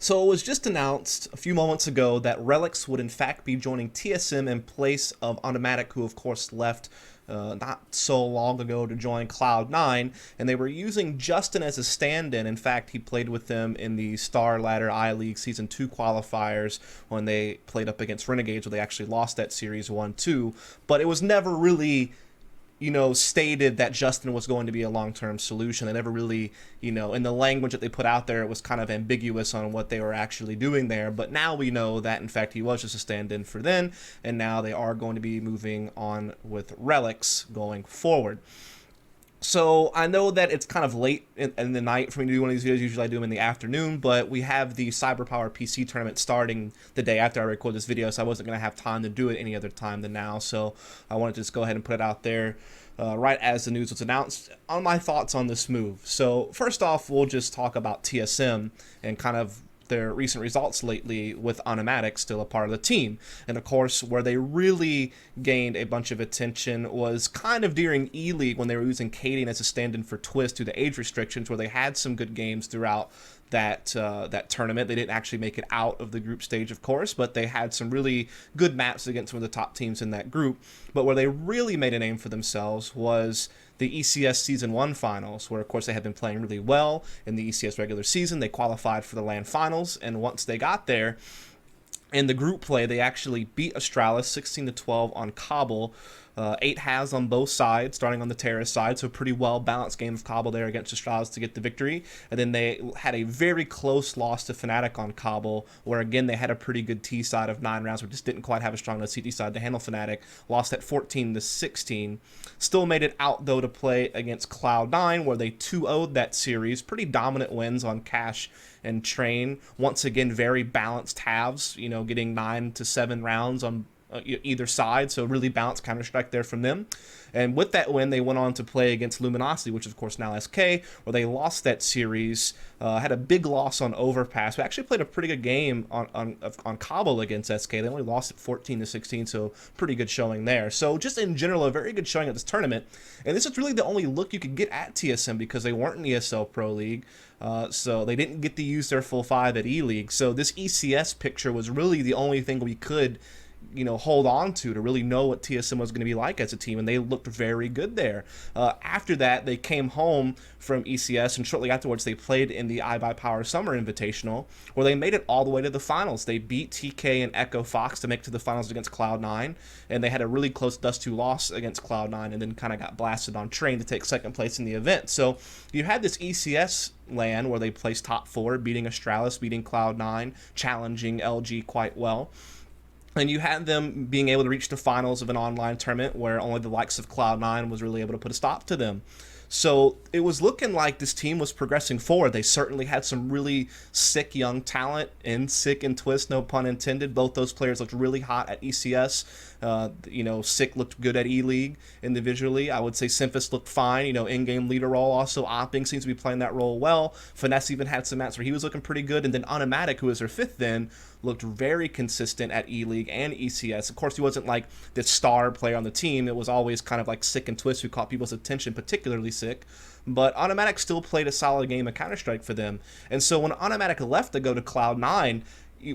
So it was just announced a few moments ago that Relyks would in fact be joining TSM in place of Automatic, who of course left not so long ago to join Cloud9, and they were using Justin as a stand-in. In fact, he played with them in the Star Ladder I-League Season 2 qualifiers when they played up against Renegades, where they actually lost that series 1-2, but it was never really stated that Justin was going to be a long-term solution. They never really, in the language that they put out there, it was kind of ambiguous on what they were actually doing there. But now we know that, in fact, he was just a stand-in for then, and now they are going to be moving on with Relyks going forward. So I know that it's kind of late in the night for me to do one of these videos. Usually I do them in the afternoon, but we have the CyberPower PC tournament starting the day after I record this video, so I wasn't going to have time to do it any other time than now. So I wanted to just go ahead and put it out there right as the news was announced on my thoughts on this move. So first off, we'll just talk about TSM and kind of their recent results lately with Automatic still a part of the team. And of course, where they really gained a bunch of attention was kind of during E-League when they were using Cadian as a stand-in for Twist due to age restrictions, where they had some good games throughout that tournament. They didn't actually make it out of the group stage, of course, but they had some really good maps against some of the top teams in that group. But where they really made a name for themselves was the ECS Season 1 finals, where of course they had been playing really well in the ECS regular season. They qualified for the LAN finals, and once they got there, in the group play, they actually beat Astralis 16-12 on Cobble. 8 halves on both sides, starting on the terrorist side, so a pretty well-balanced game of Cobble there against Astralis to get the victory. And then they had a very close loss to Fnatic on Cobble, where again they had a pretty good T side of 9 rounds, but just didn't quite have a strong enough CT side to handle Fnatic. Lost at 14-16. Still made it out, though, to play against Cloud9, where they 2-0'd that series. Pretty dominant wins on Cash and Train. Once again, very balanced halves, getting 9 to 7 rounds on either side, so really balanced Counter-Strike there from them. And with that win, they went on to play against Luminosity, which is of course now SK, where they lost that series, had a big loss on Overpass. We actually played a pretty good game on Cobble against SK. They only lost at 14-16, so pretty good showing there. So just in general, a very good showing at this tournament. And this is really the only look you could get at TSM because they weren't in ESL Pro League. So they didn't get to use their full 5 at E-League. So this ECS picture was really the only thing we could hold on to really know what TSM was going to be like as a team, and they looked very good there. After that, they came home from ECS, and shortly afterwards, they played in the iBuyPower Summer Invitational, where they made it all the way to the finals. They beat TK and Echo Fox to make it to the finals against Cloud9, and they had a really close Dust2 loss against Cloud9, and then kind of got blasted on Train to take second place in the event. So you had this ECS LAN where they placed top 4, beating Astralis, beating Cloud9, challenging LG quite well. And you had them being able to reach the finals of an online tournament where only the likes of Cloud9 was really able to put a stop to them. So it was looking like this team was progressing forward. They certainly had some really sick young talent in Sick and Twist, no pun intended. Both those players looked really hot at ECS. Sick looked good at E-League individually. I would say Simphis looked fine. In-game leader role. Also, Opping seems to be playing that role well. Finesse even had some matches where he was looking pretty good. And then Automatic, who was their 5th then, looked very consistent at E-League and ECS. Of course, he wasn't like this star player on the team. It was always kind of like Sick and Twist who caught people's attention, particularly Sick. But Automatic still played a solid game of Counter-Strike for them. And so when Automatic left to go to Cloud9,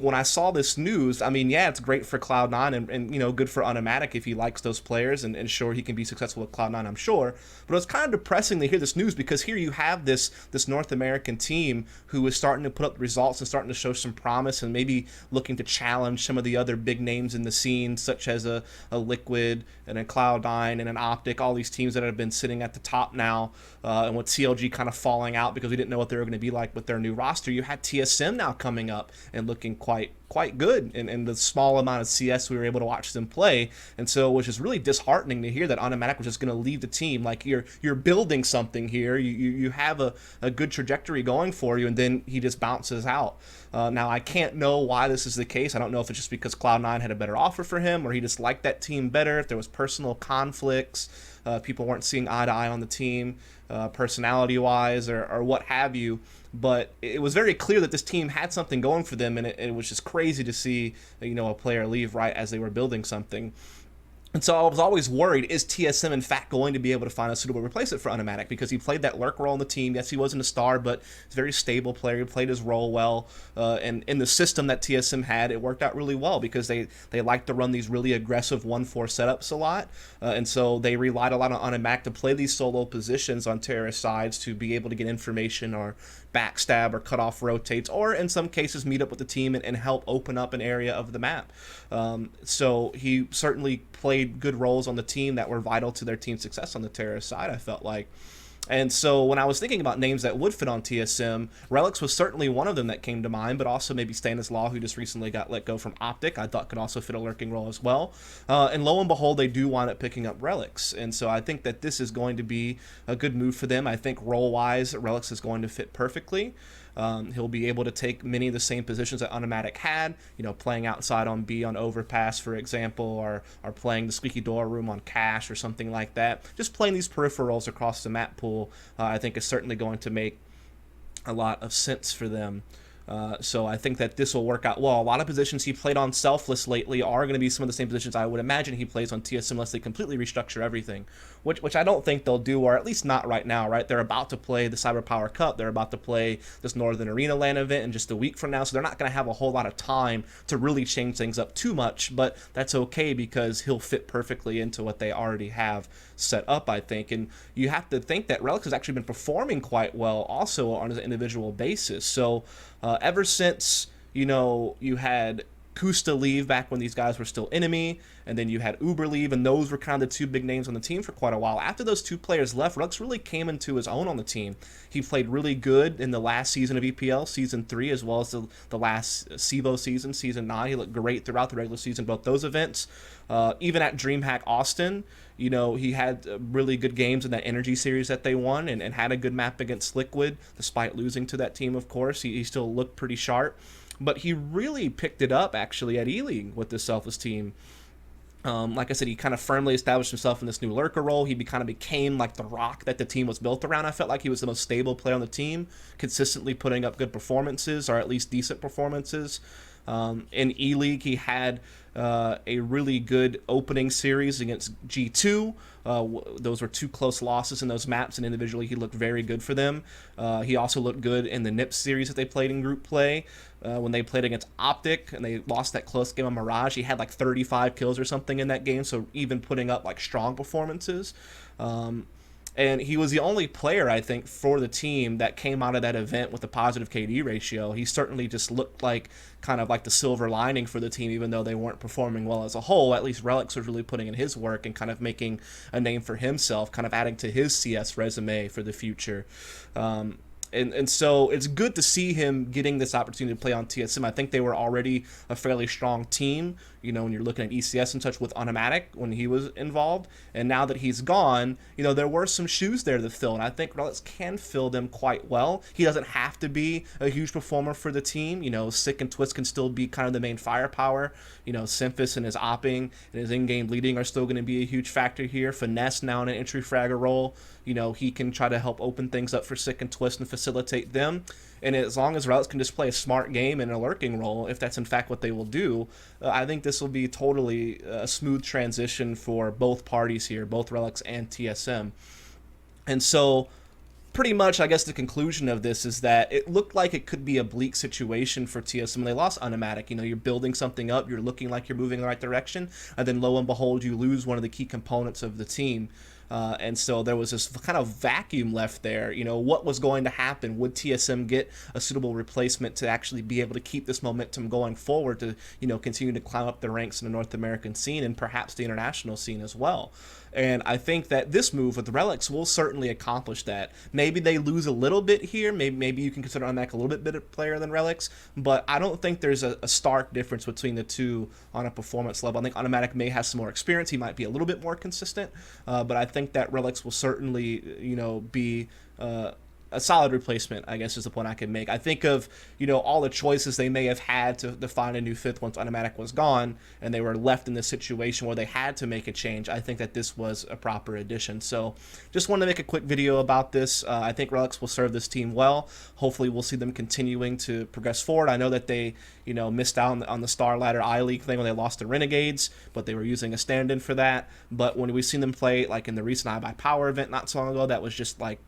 when I saw this news, I mean, yeah, it's great for Cloud9 and good for Automatic if he likes those players, and sure, he can be successful with Cloud9, I'm sure. But it's kind of depressing to hear this news, because here you have this North American team who is starting to put up results and starting to show some promise and maybe looking to challenge some of the other big names in the scene, such as a Liquid and a Cloud9 and an Optic, all these teams that have been sitting at the top now, and with CLG kind of falling out because we didn't know what they were going to be like with their new roster. You had TSM now coming up and looking quite good in the small amount of CS we were able to watch them play. And so it was just really disheartening to hear that Automatic was just going to leave the team. Like, you're building something here, you have a good trajectory going for you, and then he just bounces out. Now, I can't know why this is the case. I don't know if it's just because Cloud9 had a better offer for him, or he just liked that team better, if there was personal conflicts, people weren't seeing eye to eye on the team, personality-wise, or what have you. But it was very clear that this team had something going for them, and it was just crazy to see a player leave right as they were building something. And so I was always worried, is TSM in fact going to be able to find a suitable replacement for Automatic? Because he played that lurk role on the team. Yes, he wasn't a star, but he's a very stable player. He played his role well. And in the system that TSM had, it worked out really well because they like to run these really aggressive 1-4 setups a lot. And so they relied a lot on Automatic to play these solo positions on terrorist sides to be able to get information or backstab or cut off rotates, or in some cases meet up with the team and help open up an area of the map. So he certainly played good roles on the team that were vital to their team's success on the terrorist side, I felt like. And so when I was thinking about names that would fit on TSM, Relyks was certainly one of them that came to mind, but also maybe Stanislaw, who just recently got let go from Optic, I thought could also fit a lurking role as well. And lo and behold, they do wind up picking up Relyks. And so I think that this is going to be a good move for them. I think role-wise, Relyks is going to fit perfectly. He'll be able to take many of the same positions that Automatic had, playing outside on B on Overpass, for example, or playing the Squeaky Door Room on Cache or something like that. Just playing these peripherals across the map pool, I think is certainly going to make a lot of sense for them. So I think that this will work out well. A lot of positions he played on Selfless lately are going to be some of the same positions I would imagine he plays on TSM unless they completely restructure everything, which I don't think they'll do, or at least not right now, right? They're about to play the Cyber Power Cup. They're about to play this Northern Arena LAN event in just a week from now, so they're not going to have a whole lot of time to really change things up too much, but that's okay because he'll fit perfectly into what they already have set up, I think. And you have to think that Relyks has actually been performing quite well also on an individual basis. So ever since, you had Kusta leave back when these guys were still enemy, and then you had Uber leave, and those were kind of the two big names on the team for quite a while. After those two players left, Relyks really came into his own on the team. He played really good in the last season of EPL, Season 3, as well as the last SIVO season, Season 9. He looked great throughout the regular season, both those events. Even at DreamHack Austin, he had really good games in that Energy series that they won, and had a good map against Liquid, despite losing to that team, of course. He still looked pretty sharp. But he really picked it up, actually, at E-League with this Selfless team. Like I said, he kind of firmly established himself in this new lurker role. He kind of became like the rock that the team was built around. I felt like he was the most stable player on the team, consistently putting up good performances, or at least decent performances. In E-League, he had a really good opening series against G2. Those were two close losses in those maps, and individually he looked very good for them. He also looked good in the NIP series that they played in group play. When they played against Optic and they lost that close game on Mirage, he had like 35 kills or something in that game, so even putting up like strong performances. And he was the only player, I think, for the team that came out of that event with a positive KD ratio. He certainly just looked like kind of like the silver lining for the team, even though they weren't performing well as a whole. At least Relyks was really putting in his work and kind of making a name for himself, kind of adding to his CS resume for the future. And so it's good to see him getting this opportunity to play on TSM. I think they were already a fairly strong team, when you're looking at ECS and such with Automatic when he was involved. And now that he's gone, there were some shoes there to fill. And I think Relyks can fill them quite well. He doesn't have to be a huge performer for the team. Sick and Twist can still be kind of the main firepower. Symphus and his opping and his in-game leading are still going to be a huge factor here. Finesse now in an entry fragger role. He can try to help open things up for Sick and Twist and facilitate them. And as long as Relyks can just play a smart game in a lurking role, if that's in fact what they will do, I think this will be totally a smooth transition for both parties here, both Relyks and TSM. And so pretty much, I guess the conclusion of this is that it looked like it could be a bleak situation for TSM when they lost Automatic. You're building something up, you're looking like you're moving in the right direction, and then lo and behold, you lose one of the key components of the team. And so there was this kind of vacuum left there. What was going to happen? Would TSM get a suitable replacement to actually be able to keep this momentum going forward to, continue to climb up the ranks in the North American scene and perhaps the international scene as well? And I think that this move with the Relyks will certainly accomplish that. Maybe they lose a little bit here. Maybe you can consider Automatic a little bit better player than Relyks, but I don't think there's a stark difference between the two on a performance level. I think Automatic may have some more experience. He might be a little bit more consistent, but I think that Relyks will certainly, be a solid replacement, I guess is the point I can make. I think of, all the choices they may have had to find a new fifth once Automatic was gone, and they were left in this situation where they had to make a change. I think that this was a proper addition. So just wanted to make a quick video about this. I think Relyks will serve this team well. Hopefully we'll see them continuing to progress forward. I know that they, missed out on the Star Ladder I-League thing when they lost to Renegades, but they were using a stand-in for that. But when we've seen them play, like in the recent iBuyPower event not so long ago, that was just like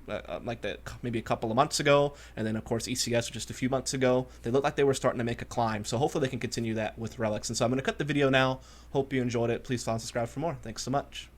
maybe a couple of months ago, and then of course ECS just a few months ago, they looked like they were starting to make a climb. So hopefully they can continue that with Relyks. And so I'm going to cut the video now. Hope you enjoyed it. Please follow and subscribe for more. Thanks so much.